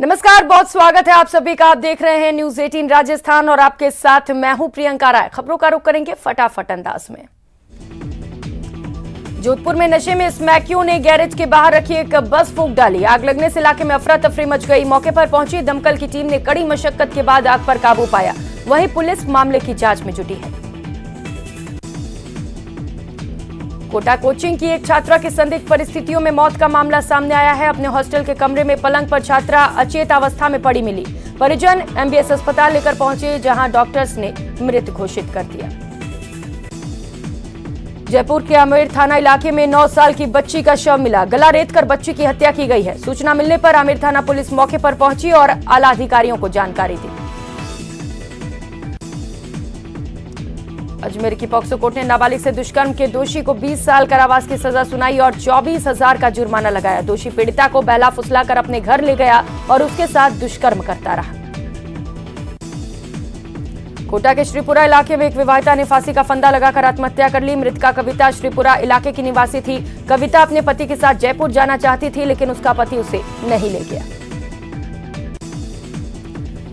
नमस्कार, बहुत स्वागत है आप सभी का। आप देख रहे हैं न्यूज 18 राजस्थान और आपके साथ मैं हूं प्रियंका राय। खबरों का रुख करेंगे फटाफट अंदाज में। जोधपुर में नशे में स्मैकियों ने गैरेज के बाहर रखी एक बस फूंक डाली। आग लगने से इलाके में अफरा तफरी मच गई। मौके पर पहुंची दमकल की टीम ने कड़ी मशक्कत के बाद आग पर काबू पाया। वहीं पुलिस मामले की जांच में जुटी है। कोटा कोचिंग की एक छात्रा की संदिग्ध परिस्थितियों में मौत का मामला सामने आया है। अपने हॉस्टल के कमरे में पलंग पर छात्रा अचेत अवस्था में पड़ी मिली। परिजन एमबीएस अस्पताल लेकर पहुंचे, जहां डॉक्टर्स ने मृत घोषित कर दिया। जयपुर के आमेर थाना इलाके में 9 साल की बच्ची का शव मिला। गला रेतकर बच्ची की हत्या की गई है। सूचना मिलने पर आमेर थाना पुलिस मौके पर पहुंची और आला अधिकारियों को जानकारी दी। अजमेर की पॉक्सो कोर्ट ने नाबालिग से दुष्कर्म के दोषी को 20 साल कारावास की सजा सुनाई और 24,000 का जुर्माना लगाया। दोषी पीड़िता को बहला फुसलाकर अपने घर ले गया और उसके साथ दुष्कर्म करता रहा। कोटा के श्रीपुरा इलाके में एक विवाहिता ने फांसी का फंदा लगाकर आत्महत्या कर ली। मृतका कविता श्रीपुरा इलाके की निवासी थी। कविता अपने पति के साथ जयपुर जाना चाहती थी, लेकिन उसका पति उसे नहीं ले गया।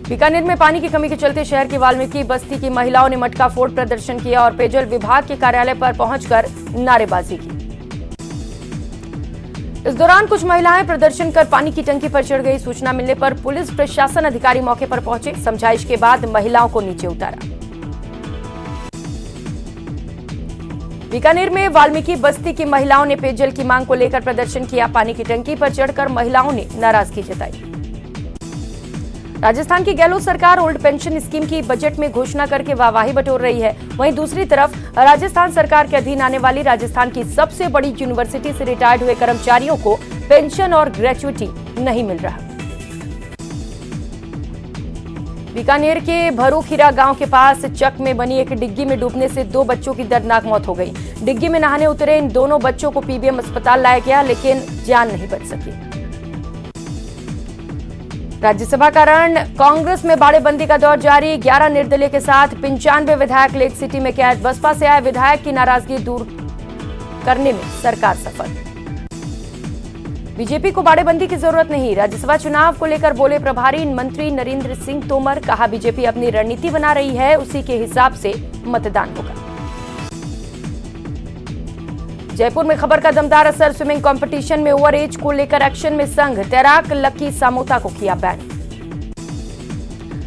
बीकानेर में पानी की कमी के चलते शहर की वाल्मीकि बस्ती की महिलाओं ने मटका फोड़ प्रदर्शन किया और पेयजल विभाग के कार्यालय पर पहुंचकर नारेबाजी की। इस दौरान कुछ महिलाएं प्रदर्शन कर पानी की टंकी पर चढ़ गई। सूचना मिलने पर पुलिस प्रशासन अधिकारी मौके पर पहुंचे। समझाइश के बाद महिलाओं को नीचे उतारा। बीकानेर में वाल्मीकि बस्ती की महिलाओं ने पेयजल की मांग को लेकर प्रदर्शन किया। पानी की टंकी पर चढ़कर महिलाओं ने नाराजगी जताई। राजस्थान की गहलोत सरकार ओल्ड पेंशन स्कीम की बजट में घोषणा करके वाहवाही बटोर रही है। वहीं दूसरी तरफ राजस्थान सरकार के अधीन आने वाली राजस्थान की सबसे बड़ी यूनिवर्सिटी से रिटायर्ड हुए कर्मचारियों को पेंशन और ग्रेच्युटी नहीं मिल रहा। बीकानेर के भरूखीरा गांव के पास चक में बनी एक डिग्गी में डूबने से 2 बच्चों की दर्दनाक मौत हो गई। डिग्गी में नहाने उतरे इन दोनों बच्चों को पीबीएम अस्पताल लाया गया, लेकिन जान नहीं बच सकी। राज्यसभा कारण कांग्रेस में बाड़ेबंदी का दौर जारी। 11 निर्दलीय के साथ 95 विधायक लेक सिटी में कैद। बसपा से आए विधायक की नाराजगी दूर करने में सरकार सफल। बीजेपी को बाड़ेबंदी की जरूरत नहीं। राज्यसभा चुनाव को लेकर बोले प्रभारी मंत्री नरेंद्र सिंह तोमर। कहा, बीजेपी अपनी रणनीति बना रही है, उसी के हिसाब से मतदान होगा। जयपुर में खबर का दमदार असर। स्विमिंग कंपटीशन में ओवर एज को लेकर एक्शन में संघ। तैराक लकी सामोता को किया बैन।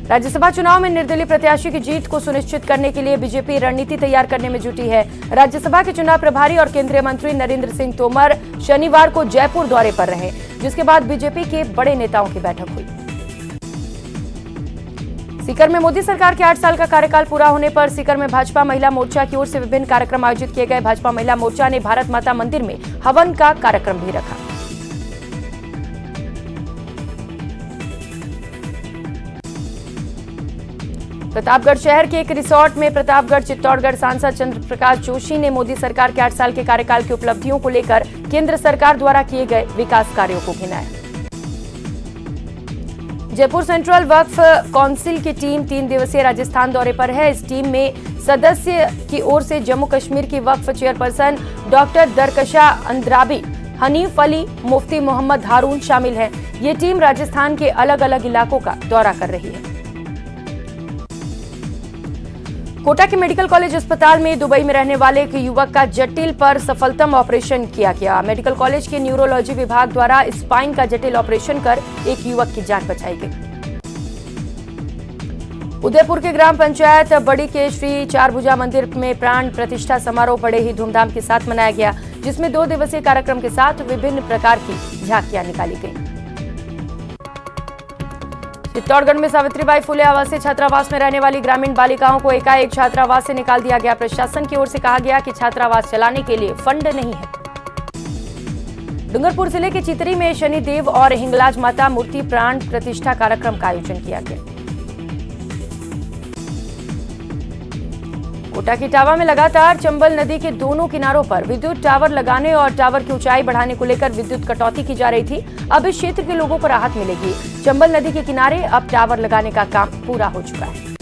राज्यसभा चुनाव में निर्दलीय प्रत्याशी की जीत को सुनिश्चित करने के लिए बीजेपी रणनीति तैयार करने में जुटी है। राज्यसभा के चुनाव प्रभारी और केंद्रीय मंत्री नरेंद्र सिंह तोमर शनिवार को जयपुर दौरे पर रहे, जिसके बाद बीजेपी के बड़े नेताओं की बैठक हुई। सीकर में मोदी सरकार के 8 साल का कार्यकाल पूरा होने पर सीकर में भाजपा महिला मोर्चा की ओर से विभिन्न कार्यक्रम आयोजित किए गए। भाजपा महिला मोर्चा ने भारत माता मंदिर में हवन का कार्यक्रम भी रखा। प्रतापगढ़ शहर के एक रिसोर्ट में प्रतापगढ़ चित्तौड़गढ़ सांसद चंद्र प्रकाश जोशी ने मोदी सरकार के 8 साल के कार्यकाल की उपलब्धियों को लेकर केंद्र सरकार द्वारा किए गए विकास कार्यों को गिनाया। जयपुर सेंट्रल वक्फ काउंसिल की टीम 3 दिवसीय राजस्थान दौरे पर है। इस टीम में सदस्य की ओर से जम्मू कश्मीर की वक्फ चेयरपर्सन डॉक्टर दरकशा अंद्राबी, हनीफ अली, मुफ्ती मोहम्मद हारून शामिल हैं। ये टीम राजस्थान के अलग अलग इलाकों का दौरा कर रही है। कोटा के मेडिकल कॉलेज अस्पताल में दुबई में रहने वाले एक युवक का जटिल पर सफलतम ऑपरेशन किया गया। मेडिकल कॉलेज के न्यूरोलॉजी विभाग द्वारा स्पाइन का जटिल ऑपरेशन कर एक युवक की जान बचाई गई। उदयपुर के ग्राम पंचायत बड़ी के श्री चारभुजा मंदिर में प्राण प्रतिष्ठा समारोह बड़े ही धूमधाम के साथ मनाया गया, जिसमें 2 दिवसीय कार्यक्रम के साथ विभिन्न प्रकार की झांकियां निकाली गई। चित्तौड़गढ़ में सावित्रीबाई फुले आवासीय छात्रावास में रहने वाली ग्रामीण बालिकाओं को एकाएक छात्रावास से निकाल दिया गया। प्रशासन की ओर से कहा गया कि छात्रावास चलाने के लिए फंड नहीं है। डूंगरपुर जिले के चितरी में शनिदेव और हिंगलाज माता मूर्ति प्राण प्रतिष्ठा कार्यक्रम का आयोजन किया गया। कोटा की टावा में लगातार चंबल नदी के दोनों किनारों पर विद्युत टावर लगाने और टावर की ऊंचाई बढ़ाने को लेकर विद्युत कटौती की जा रही थी। अब इस क्षेत्र के लोगों को राहत मिलेगी। चंबल नदी के किनारे अब टावर लगाने का काम पूरा हो चुका है।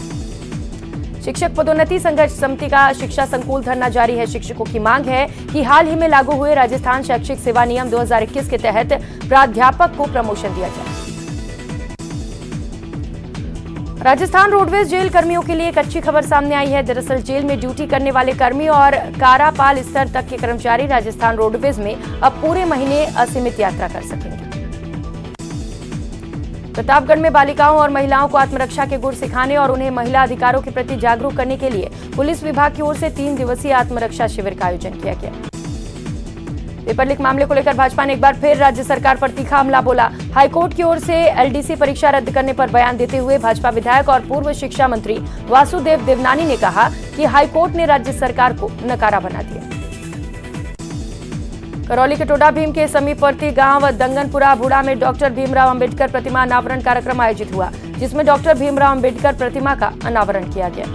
शिक्षक पदोन्नति संघर्ष समिति का शिक्षा संकुल धरना जारी है। शिक्षकों की मांग है कि हाल ही में लागू हुए राजस्थान शैक्षिक सेवा नियम 2021 के तहत प्राध्यापक को प्रमोशन दिया जाए। राजस्थान रोडवेज जेल कर्मियों के लिए एक अच्छी खबर सामने आई है। दरअसल जेल में ड्यूटी करने वाले कर्मी और कारापाल स्तर तक के कर्मचारी राजस्थान रोडवेज में अब पूरे महीने असीमित यात्रा कर सकेंगे। प्रतापगढ़ में बालिकाओं और महिलाओं को आत्मरक्षा के गुर सिखाने और उन्हें महिला अधिकारों के प्रति जागरूक करने के लिए पुलिस विभाग की ओर से 3 दिवसीय आत्मरक्षा शिविर का आयोजन किया गया। पेपर लीक मामले को लेकर भाजपा ने एक बार फिर राज्य सरकार पर तीखा हमला बोला। हाईकोर्ट की ओर से एलडीसी परीक्षा रद्द करने पर बयान देते हुए भाजपा विधायक और पूर्व शिक्षा मंत्री वासुदेव देवनानी ने कहा कि हाईकोर्ट ने राज्य सरकार को नकारा बना दिया। करौली के टोडा भीम के समीपवर्ती गांव दंगनपुरा बुढ़ा में डॉक्टर भीमराव अंबेडकर प्रतिमा अनावरण कार्यक्रम आयोजित हुआ, जिसमें डॉक्टर भीमराव अंबेडकर प्रतिमा का अनावरण किया गया।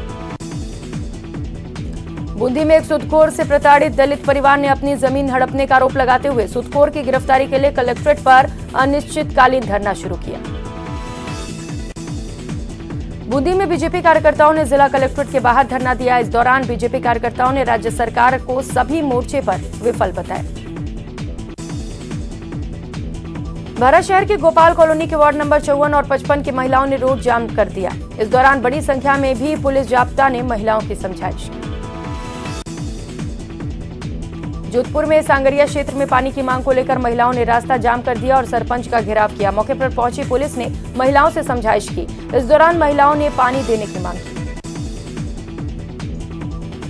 बूंदी में एक सूदखोर से प्रताड़ित दलित परिवार ने अपनी जमीन हड़पने का आरोप लगाते हुए सूदखोर की गिरफ्तारी के लिए कलेक्ट्रेट पर अनिश्चितकालीन धरना शुरू किया। बूंदी में बीजेपी कार्यकर्ताओं ने जिला कलेक्ट्रेट के बाहर धरना दिया। इस दौरान बीजेपी कार्यकर्ताओं ने राज्य सरकार को सभी मोर्चे पर विफल बताया। भरा शहर के गोपाल कॉलोनी के वार्ड नंबर 54 और 55 की महिलाओं ने रोड जाम कर दिया। इस दौरान बड़ी संख्या में भी पुलिस जाब्ता ने महिलाओं की समझाइश की। जोधपुर में सांगरिया क्षेत्र में पानी की मांग को लेकर महिलाओं ने रास्ता जाम कर दिया और सरपंच का घेराव किया। मौके पर पहुंची पुलिस ने महिलाओं से समझाइश की। इस दौरान महिलाओं ने पानी देने की मांग की।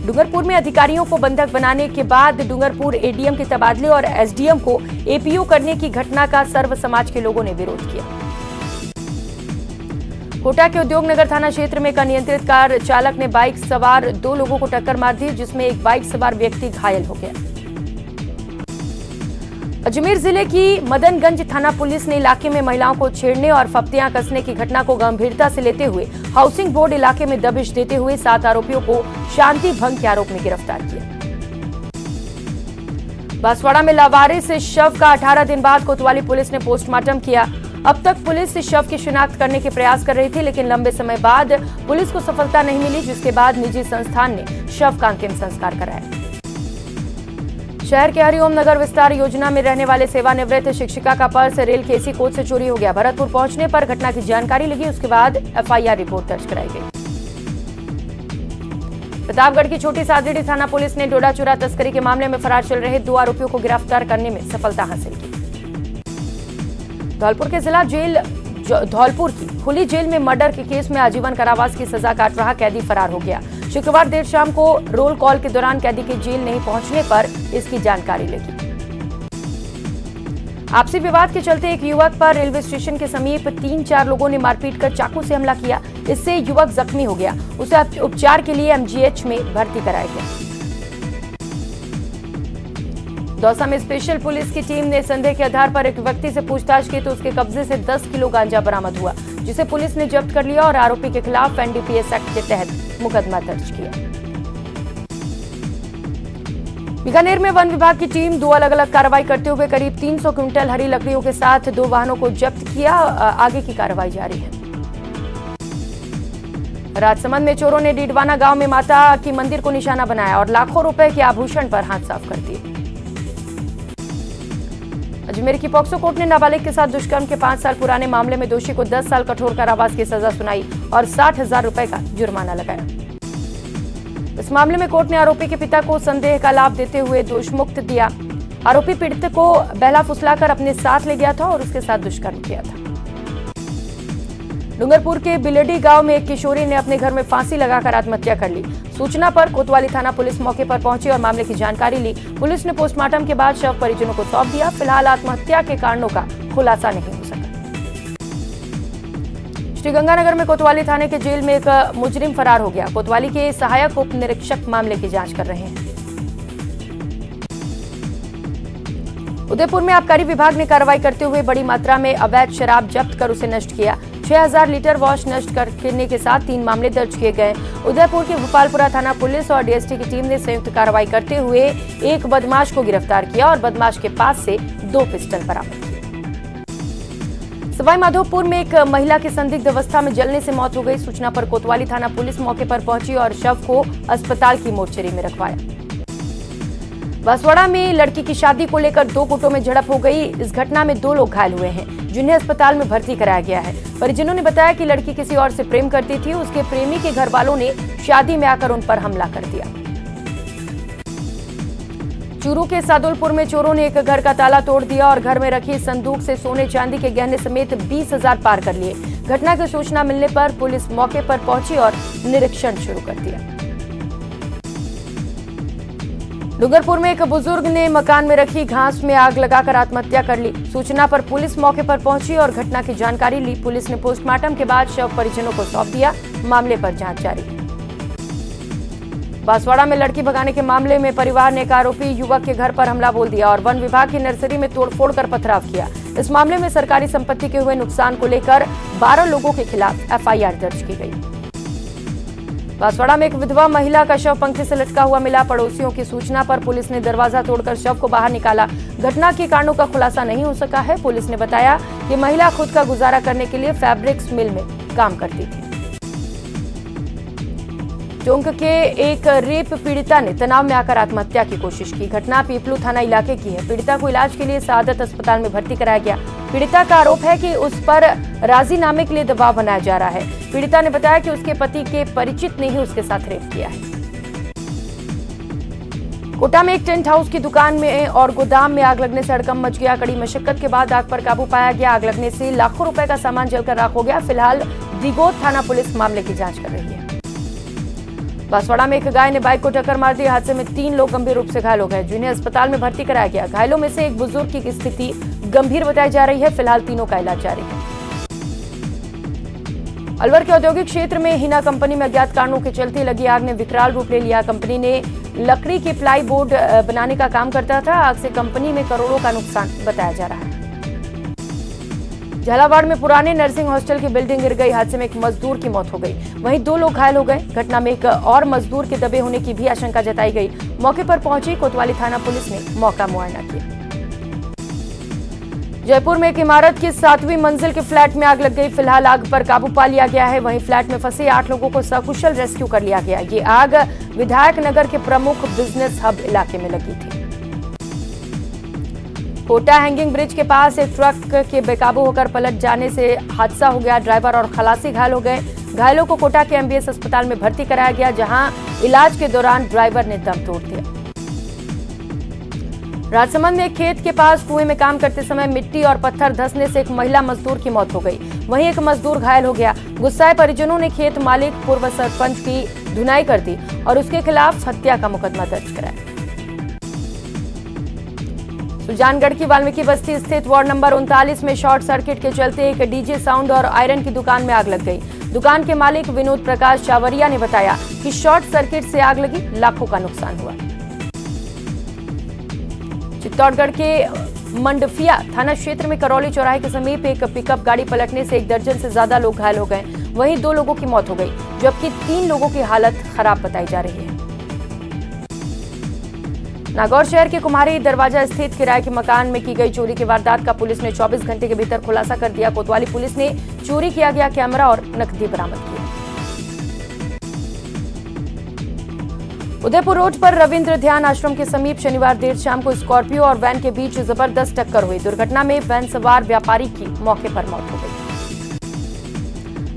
डूंगरपुर में अधिकारियों को बंधक बनाने के बाद डूंगरपुर एडीएम के तबादले और एसडीएम को एपीओ करने की घटना का सर्व समाज के लोगों ने विरोध किया। कोटा के उद्योग नगर थाना क्षेत्र में एक अनियंत्रित कार चालक ने बाइक सवार 2 लोगों को टक्कर मार दी, जिसमें एक बाइक सवार व्यक्ति घायल हो गया। अजमेर जिले की मदनगंज थाना पुलिस ने इलाके में महिलाओं को छेड़ने और फप्तियां कसने की घटना को गंभीरता से लेते हुए हाउसिंग बोर्ड इलाके में दबिश देते हुए 7 आरोपियों को शांति भंग के आरोप में गिरफ्तार किया। बांसवाड़ा में लावारिस शव का 18 दिन बाद कोतवाली पुलिस ने पोस्टमार्टम किया। अब तक पुलिस इस शव की शिनाख्त करने के प्रयास कर रही थी, लेकिन लंबे समय बाद पुलिस को सफलता नहीं मिली, जिसके बाद निजी संस्थान ने शव का अंतिम संस्कार कराया। शहर के हरिओम नगर विस्तार योजना में रहने वाले सेवानिवृत्त शिक्षिका का पर्स रेल के एसी कोच से चोरी हो गया। भरतपुर पहुंचने पर घटना की जानकारी लगी, उसके बाद एफआईआर रिपोर्ट दर्ज कराई गई। प्रतापगढ़ की छोटी सादड़ी थाना पुलिस ने डोडा चूरा तस्करी के मामले में फरार चल रहे 2 आरोपियों को गिरफ्तार करने में सफलता हासिल की। धौलपुर के जिला जेल धौलपुर की खुली जेल में मर्डर के केस में आजीवन कारावास की सजा काट रहा कैदी फरार हो गया। शुक्रवार देर शाम को रोल कॉल के दौरान कैदी के जेल नहीं पहुंचने पर इसकी जानकारी लगी। आपसी विवाद के चलते एक युवक पर रेलवे स्टेशन के समीप 3-4 लोगों ने मारपीट कर चाकू से हमला किया। इससे युवक जख्मी हो गया। उसे उपचार के लिए एमजीएच में भर्ती कराया गया। दौसा में स्पेशल पुलिस की टीम ने संदेह के आधार पर एक व्यक्ति से पूछताछ की तो उसके कब्जे से 10 किलो गांजा बरामद हुआ, जिसे पुलिस ने जब्त कर लिया और आरोपी के खिलाफ एनडीपीएस एक्ट के तहत मुकदमा दर्ज किया। बीकानेर में वन विभाग की टीम 2 अलग-अलग कार्रवाई करते हुए करीब 300 क्विंटल हरी लकड़ियों के साथ 2 वाहनों को जब्त किया। आगे की कार्रवाई जारी है। राजसमंद में चोरों ने डीडवाना गांव में माता की मंदिर को निशाना बनाया और लाखों रुपए के आभूषण पर हाथ साफ कर दिए। अजमेर की पॉक्सो कोर्ट ने नाबालिग के साथ दुष्कर्म के 5 साल पुराने मामले में दोषी को 10 साल कठोर कारावास की सजा सुनाई और 60,000 रुपए का जुर्माना लगाया। इस मामले में कोर्ट ने आरोपी के पिता को संदेह का लाभ देते हुए दोषमुक्त दिया। आरोपी पीड़ित को बहला फुसलाकर अपने साथ ले गया था और उसके साथ दुष्कर्म किया था। डूंगरपुर के बिलडी गांव में एक किशोरी ने अपने घर में फांसी लगाकर आत्महत्या कर ली। सूचना पर कोतवाली थाना पुलिस मौके पर पहुंची और मामले की जानकारी ली। पुलिस ने पोस्टमार्टम के बाद शव परिजनों को सौंप दिया। फिलहाल आत्महत्या के कारणों का खुलासा नहीं हो सका। श्रीगंगानगर में कोतवाली थाने के जेल में एक मुजरिम फरार हो गया। कोतवाली के सहायक उप निरीक्षक मामले की जांच कर रहे हैं। उदयपुर में आबकारी विभाग ने कार्रवाई करते हुए बड़ी मात्रा में अवैध शराब जब्त कर उसे नष्ट किया। 6000 लीटर वॉश नष्ट करने के साथ 3 मामले दर्ज किए गए। उदयपुर के भोपालपुरा थाना पुलिस और डीएसटी की टीम ने संयुक्त कार्रवाई करते हुए एक बदमाश को गिरफ्तार किया और बदमाश के पास से 2 पिस्टल बरामद किए। सवाई माधोपुर में एक महिला की संदिग्ध अवस्था में जलने से मौत हो गई। सूचना पर कोतवाली थाना पुलिस मौके पर पहुंची और शव को अस्पताल की मोर्चरी में रखवाया। बांसवाड़ा में लड़की की शादी को लेकर 2 गुटों में झड़प हो गई। इस घटना में 2 लोग घायल हुए हैं, जिन्हें अस्पताल में भर्ती कराया गया है। परिजनों ने बताया कि लड़की किसी और से प्रेम करती थी। उसके प्रेमी के घर वालों ने शादी में आकर उन पर हमला कर दिया। चूरू के सादुलपुर में चोरों ने एक घर का ताला तोड़ दिया और घर में रखी संदूक से सोने चांदी के गहने समेत 20,000 पार कर लिए। घटना की सूचना मिलने पर पुलिस मौके पर पहुंची और निरीक्षण शुरू कर दिया। डूंगरपुर में एक बुजुर्ग ने मकान में रखी घास में आग लगाकर आत्महत्या कर ली। सूचना पर पुलिस मौके पर पहुंची और घटना की जानकारी ली। पुलिस ने पोस्टमार्टम के बाद शव परिजनों को सौंप दिया। मामले पर जांच जारी है। बांसवाड़ा में लड़की भगाने के मामले में परिवार ने एक आरोपी युवक के घर पर हमला बोल दिया और वन विभाग की नर्सरी में तोड़फोड़ कर पथराव किया। इस मामले में सरकारी संपत्ति के हुए नुकसान को लेकर 12 लोगों के खिलाफ एफआईआर दर्ज की गई। बांसवाड़ा में एक विधवा महिला का शव पंखे से लटका हुआ मिला। पड़ोसियों की सूचना पर पुलिस ने दरवाजा तोड़कर शव को बाहर निकाला। घटना के कारणों का खुलासा नहीं हो सका है। पुलिस ने बताया कि महिला खुद का गुजारा करने के लिए फैब्रिक्स मिल में काम करती थी। टोंक के एक रेप पीड़िता ने तनाव में आकर आत्महत्या की कोशिश की। घटना पीपलू थाना इलाके की है। पीड़िता को इलाज के लिए सआदत अस्पताल में भर्ती कराया गया। पीड़िता का आरोप है कि उस पर राजीनामे के लिए दबाव बनाया जा रहा है। पीड़िता ने बताया कि उसके पति के परिचित ने ही उसके साथ रेप किया है। कोटा में एक टेंट हाउस की दुकान में और गोदाम में आग लगने से हड़कंप मच गया। कड़ी मशक्कत के बाद आग पर काबू पाया गया। आग लगने से लाखों रुपए का सामान जलकर राख हो गया। फिलहाल दिगोद थाना पुलिस मामले की जांच कर रही है। बांसवाड़ा में एक गाय ने बाइक को टक्कर मार दी। हादसे में 3 लोग गंभीर रूप से घायल हो गए, जिन्हें अस्पताल में भर्ती कराया गया। घायलों में से एक बुजुर्ग की स्थिति गंभीर बताई जा रही है। फिलहाल तीनों का इलाज जारी है। अलवर के औद्योगिक क्षेत्र में हिना कंपनी में अज्ञात कारणों के चलते लगी आग ने विकराल रूप ले लिया। कंपनी ने लकड़ी के प्लाई बोर्ड बनाने का काम करता था। आग से कंपनी में करोड़ों का नुकसान बताया जा रहा है। झालावाड़ में पुराने नर्सिंग हॉस्टल की बिल्डिंग गिर गई। हादसे में एक मजदूर की मौत हो गई, वहीं 2 लोग घायल हो गए। घटना में एक और मजदूर के दबे होने की भी आशंका जताई गई। मौके पर पहुंची कोतवाली थाना पुलिस ने मौका मुआयना किया। जयपुर में एक इमारत की 7वीं मंजिल के फ्लैट में आग लग गई। फिलहाल आग पर काबू पा लिया गया है। वहीं फ्लैट में फंसे 8 लोगों को सकुशल रेस्क्यू कर लिया गया। ये आग विधायक नगर के प्रमुख बिजनेस हब इलाके में लगी थी। कोटा हैंगिंग ब्रिज के पास एक ट्रक के बेकाबू होकर पलट जाने से हादसा हो गया। ड्राइवर और खलासी घायल हो गए। घायलों को कोटा के एमबीएस अस्पताल में भर्ती कराया गया, जहां इलाज के दौरान ड्राइवर ने दम तोड़ दिया। राजसमंद में एक खेत के पास कुएं में काम करते समय मिट्टी और पत्थर धंसने से एक महिला मजदूर की मौत हो गई। वहीं एक मजदूर घायल हो गया। गुस्साए परिजनों ने खेत मालिक पूर्व सरपंच की धुनाई कर दी और उसके खिलाफ हत्या का मुकदमा दर्ज कराया। सुजानगढ़ की वाल्मीकि बस्ती स्थित वार्ड नंबर 39 में शॉर्ट सर्किट के चलते एक डीजे साउंड और आयरन की दुकान में आग लग गई। दुकान के मालिक विनोद प्रकाश चावरिया ने बताया कि शॉर्ट सर्किट से आग लगी, लाखों का नुकसान हुआ। चित्तौड़गढ़ के मंडफिया थाना क्षेत्र में करौली चौराहे के समीप एक पिकअप गाड़ी पलटने से 1 दर्जन से ज्यादा लोग घायल हो गए। वहीं 2 लोगों की मौत हो गई, जबकि 3 लोगों की हालत खराब बताई जा रही है। नागौर शहर के कुम्हारी दरवाजा स्थित किराए के मकान में की गई चोरी की वारदात का पुलिस ने 24 घंटे के भीतर खुलासा कर दिया। कोतवाली पुलिस ने चोरी किया गया कैमरा और नकदी बरामद किया। उदयपुर रोड पर रविंद्र ध्यान आश्रम के समीप शनिवार देर शाम को स्कॉर्पियो और वैन के बीच जबरदस्त टक्कर हुई। दुर्घटना में वैन सवार व्यापारी की मौके पर मौत हो गई।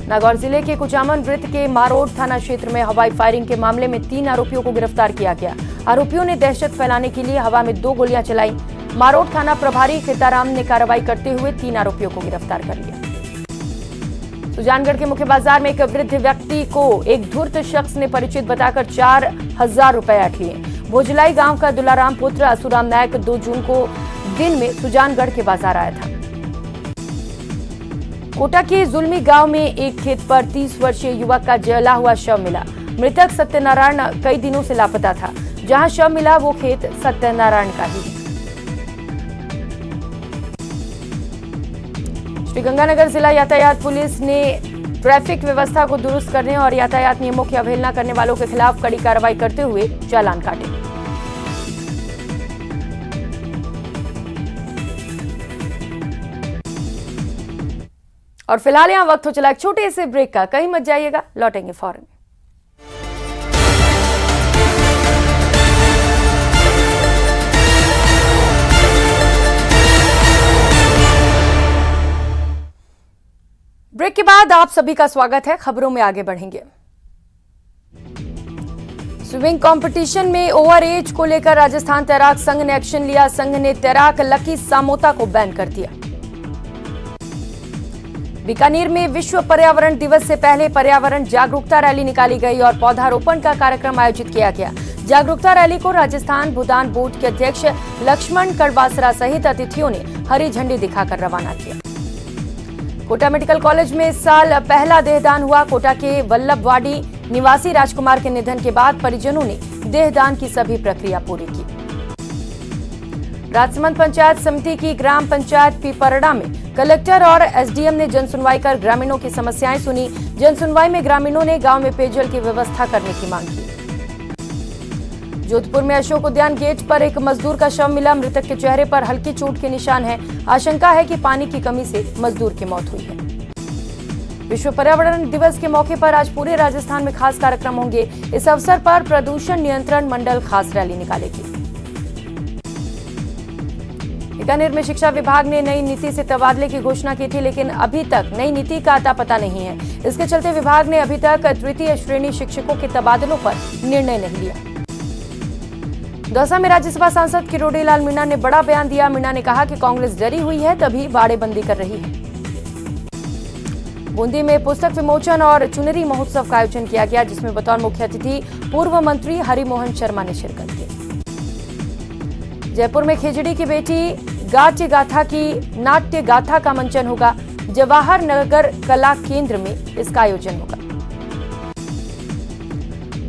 नागौर जिले के कुचामन वृत्त के मारोड थाना क्षेत्र में हवाई फायरिंग के मामले में 3 आरोपियों को गिरफ्तार किया गया। आरोपियों ने दहशत फैलाने के लिए हवा में 2 गोलियां चलाई। मारोड थाना प्रभारी खिताराम ने कार्रवाई करते हुए 3 आरोपियों को गिरफ्तार कर लिया। सुजानगढ़ के मुख्य बाजार में एक वृद्ध व्यक्ति को एक धूर्त शख्स ने परिचित बताकर 4,000 रुपए ऐंठ लिए। भोजलाई गांव का दुलाराम पुत्र असुराम नायक 2 जून को दिन में सुजानगढ़ के बाजार आया था। कोटा के जुल्मी गांव में एक खेत पर 30 वर्षीय युवक का जला हुआ शव मिला। मृतक सत्यनारायण कई दिनों से लापता था। जहां शव मिला वो खेत सत्यनारायण का ही है। श्रीगंगानगर जिला यातायात पुलिस ने ट्रैफिक व्यवस्था को दुरुस्त करने और यातायात नियमों की अवहेलना करने वालों के खिलाफ कड़ी कार्रवाई करते हुए चालान काटे। और फिलहाल यहां वक्त हो चला एक छोटे से ब्रेक का, कहीं मत जाइएगा, लौटेंगे फौरन। ब्रेक के के बाद आप सभी का स्वागत है। खबरों में आगे बढ़ेंगे। स्विमिंग कंपटीशन में ओवर एज को लेकर राजस्थान तैराक संघ ने एक्शन लिया। संघ ने तैराक लकी सामोता को बैन कर दिया। बीकानेर में विश्व पर्यावरण दिवस से पहले पर्यावरण जागरूकता रैली निकाली गई और पौधारोपण का कार्यक्रम आयोजित किया गया। जागरूकता रैली को राजस्थान भूदान बोर्ड के अध्यक्ष लक्ष्मण कड़वासरा सहित अतिथियों ने हरी झंडी दिखाकर रवाना किया। कोटा मेडिकल कॉलेज में इस साल पहला देहदान हुआ। कोटा के वल्लभवाड़ी निवासी राजकुमार के निधन के बाद परिजनों ने देहदान की सभी प्रक्रिया पूरी की। राजसमंद पंचायत समिति की ग्राम पंचायत पीपरड़ा में कलेक्टर और एसडीएम ने जनसुनवाई कर ग्रामीणों की समस्याएं सुनी। जनसुनवाई में ग्रामीणों ने गांव में पेयजल की व्यवस्था करने की मांग की। जोधपुर में अशोक उद्यान गेट पर एक मजदूर का शव मिला। मृतक के चेहरे पर हल्की चोट के निशान हैं। आशंका है कि पानी की कमी से मजदूर की मौत हुई है। विश्व पर्यावरण दिवस के मौके पर आज पूरे राजस्थान में खास कार्यक्रम होंगे। इस अवसर पर प्रदूषण नियंत्रण मंडल खास रैली निकालेगी। बीकानेर में शिक्षा विभाग ने नई नीति से तबादले की घोषणा की थी, लेकिन अभी तक नई नीति का अता पता नहीं है। इसके चलते विभाग ने अभी तक तृतीय श्रेणी शिक्षकों के तबादलों पर निर्णय नहीं लिया। दौसा में राज्यसभा सांसद किरोड़ी लाल मीणा ने बड़ा बयान दिया। मीणा ने कहा कि कांग्रेस डरी हुई है, तभी बाड़ेबंदी कर रही है। बूंदी में पुस्तक विमोचन और चुनरी महोत्सव का आयोजन किया गया, जिसमें बतौर मुख्य अतिथि पूर्व मंत्री हरिमोहन शर्मा ने शिरकत की। जयपुर में खिचड़ी की बेटी गाट्य गाथा की नाट्य गाथा का मंचन होगा। जवाहर नगर कला केंद्र में इसका आयोजन होगा।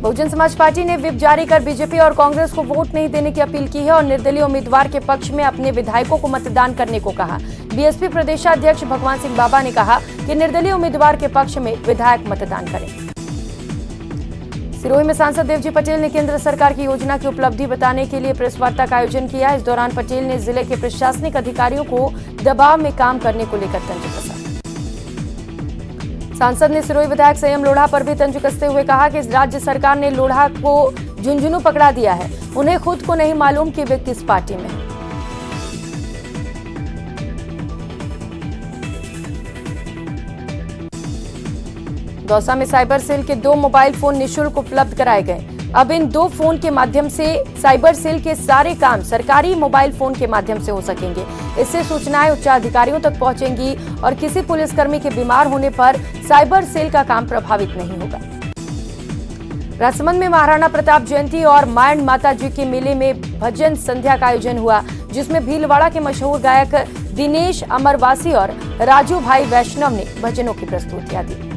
बहुजन समाज पार्टी ने व्हिप जारी कर बीजेपी और कांग्रेस को वोट नहीं देने की अपील की है और निर्दलीय उम्मीदवार के पक्ष में अपने विधायकों को मतदान करने को कहा। बीएसपी प्रदेशाध्यक्ष भगवान सिंह बाबा ने कहा कि निर्दलीय उम्मीदवार के पक्ष में विधायक मतदान करें। सिरोही में सांसद देवजी पटेल ने केंद्र सरकार की योजना की उपलब्धि बताने के लिए प्रेस वार्ता का आयोजन किया। इस दौरान पटेल ने जिले के प्रशासनिक अधिकारियों को दबाव में काम करने को लेकर तंज कसा। सांसद ने सिरोही विधायक संयम लोढ़ा पर भी तंज कसते हुए कहा कि राज्य सरकार ने लोढ़ा को झुंझुनू पकड़ा दिया है। उन्हें खुद को नहीं मालूम कि वे किस पार्टी में है। दौसा में साइबर सेल के 2 मोबाइल फोन निःशुल्क उपलब्ध कराए गए। अब इन 2 फोन के माध्यम से साइबर सेल के सारे काम सरकारी मोबाइल फोन के माध्यम से हो सकेंगे। इससे सूचनाएं उच्च अधिकारियों तक पहुंचेंगी और किसी पुलिसकर्मी के बीमार होने पर साइबर सेल का काम प्रभावित नहीं होगा। राजसमंद में महाराणा प्रताप जयंती और मायन माता जी के मेले में भजन संध्या का आयोजन हुआ, जिसमें भीलवाड़ा के मशहूर गायक दिनेश अमरवासी और राजू भाई वैष्णव ने भजनों की प्रस्तुतियां दी।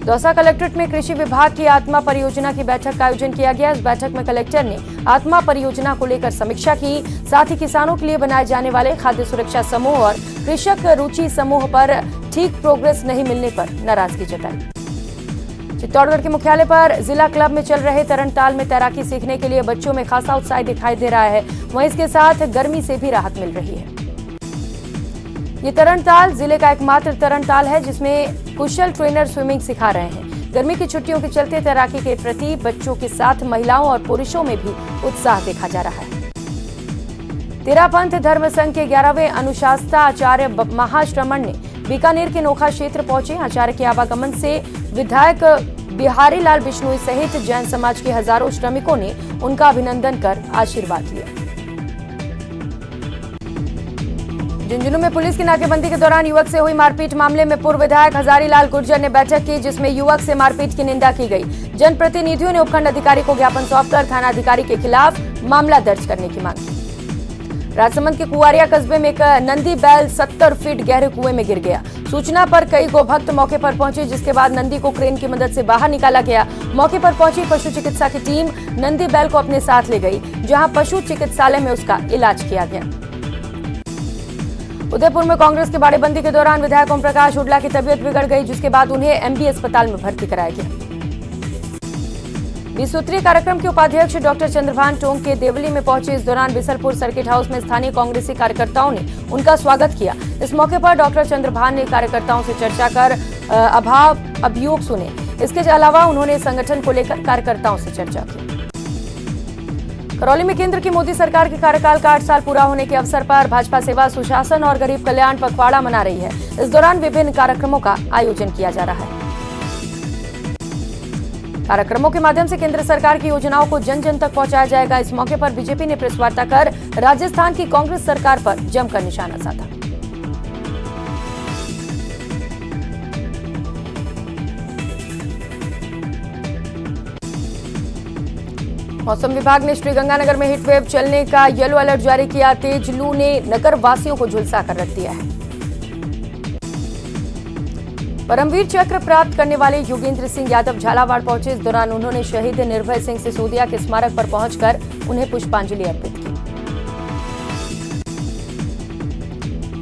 दौसा कलेक्ट्रेट में कृषि विभाग की आत्मा परियोजना की बैठक का आयोजन किया गया। इस बैठक में कलेक्टर ने आत्मा परियोजना को लेकर समीक्षा की। साथ ही किसानों के लिए बनाए जाने वाले खाद्य सुरक्षा समूह और कृषक रुचि समूह पर ठीक प्रोग्रेस नहीं मिलने पर नाराजगी जताई। चित्तौड़गढ़ के मुख्यालय पर जिला क्लब में चल रहे तरणताल में तैराकी सीखने के लिए बच्चों में खासा उत्साह दिखाई दे रहा है। वहीं इसके साथ गर्मी से भी राहत मिल रही है। ये तरणताल जिले का एकमात्र तरणताल है जिसमें कुशल ट्रेनर स्विमिंग सिखा रहे हैं। गर्मी की छुट्टियों के चलते तैराकी के प्रति बच्चों के साथ महिलाओं और पुरुषों में भी उत्साह देखा जा रहा है। तेरापंथ धर्म संघ के 11वें अनुशासता आचार्य महाश्रमण ने बीकानेर के नोखा क्षेत्र पहुंचे। आचार्य के आवागमन से विधायक बिहारी लाल बिश्नोई सहित जैन समाज के हजारों श्रमिकों ने उनका अभिनंदन कर आशीर्वाद लिया। झुंझुनू में पुलिस की नाकेबंदी के दौरान युवक से हुई मारपीट मामले में पूर्व विधायक हजारी लाल गुर्जर ने बैठक की, जिसमें युवक से मारपीट की निंदा की गई। जनप्रतिनिधियों ने उपखंड अधिकारी को ज्ञापन सौंपकर थाना अधिकारी के खिलाफ मामला दर्ज करने की मांग की। राजसमंद के कुआरिया कस्बे में एक नंदी बैल 70 फीट गहरे कुएं में गिर गया। सूचना पर कई गोभक्त मौके पर पहुंचे, जिसके बाद नंदी को क्रेन की मदद से बाहर निकाला गया। मौके पर पहुंची पशु चिकित्सा की टीम नंदी बैल को अपने साथ ले गई, जहां पशु चिकित्सालय में उसका इलाज किया गया। उदयपुर में कांग्रेस की बाड़ेबंदी के दौरान विधायक ओम प्रकाश हुड्डा की तबीयत बिगड़ गई, जिसके बाद उन्हें एमबी अस्पताल में भर्ती कराया गया। 20 सूत्रीय कार्यक्रम के उपाध्यक्ष डॉक्टर चंद्रभान टोंग के देवली में पहुंचे। इस दौरान बिसलपुर सर्किट हाउस में स्थानीय कांग्रेसी कार्यकर्ताओं ने उनका स्वागत किया। इस मौके पर डॉक्टर चंद्रभान ने कार्यकर्ताओं से चर्चा कर अभाव अभियोग सुने। इसके अलावा उन्होंने संगठन को लेकर कार्यकर्ताओं से चर्चा की। करौली में केंद्र की मोदी सरकार के कार्यकाल का 8 साल पूरा होने के अवसर पर भाजपा सेवा, सुशासन और गरीब कल्याण पखवाड़ा मना रही है। इस दौरान विभिन्न कार्यक्रमों का आयोजन किया जा रहा है। कार्यक्रमों के माध्यम से केंद्र सरकार की योजनाओं को जन जन तक पहुंचाया जाएगा। इस मौके पर बीजेपी ने प्रेस वार्ता कर राजस्थान की कांग्रेस सरकार पर जमकर निशाना साधा। मौसम विभाग ने श्रीगंगानगर में हीट वेव चलने का येलो अलर्ट जारी किया। तेज लू ने नगर वासियों को झुलसा कर रख दिया है। परमवीर चक्र प्राप्त करने वाले योगेंद्र सिंह यादव झालावाड़ पहुंचे। इस दौरान उन्होंने शहीद निर्भय सिंह सिसोदिया के स्मारक पर पहुंचकर उन्हें पुष्पांजलि अर्पित की।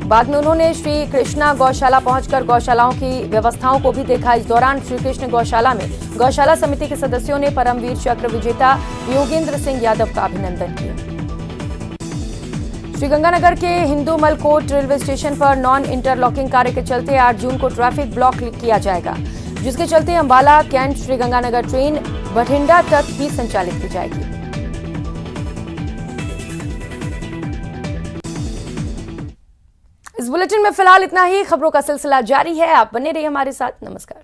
बाद में उन्होंने श्री कृष्णा गौशाला पहुंचकर गौशालाओं की व्यवस्थाओं को भी देखा। इस दौरान श्री कृष्ण गौशाला में गौशाला समिति के सदस्यों ने परमवीर चक्र विजेता योगेंद्र सिंह यादव का अभिनंदन किया। श्रीगंगानगर के हिंदू मलकोट रेलवे स्टेशन पर नॉन इंटरलॉकिंग कार्य के चलते 8 जून को ट्रैफिक ब्लॉक किया जाएगा, जिसके चलते अंबाला कैंट श्रीगंगानगर ट्रेन बठिंडा तक ही संचालित की जाएगी। इस बुलेटिन में फिलहाल इतना ही। खबरों का सिलसिला जारी है, आप बने रहिए हमारे साथ। नमस्कार।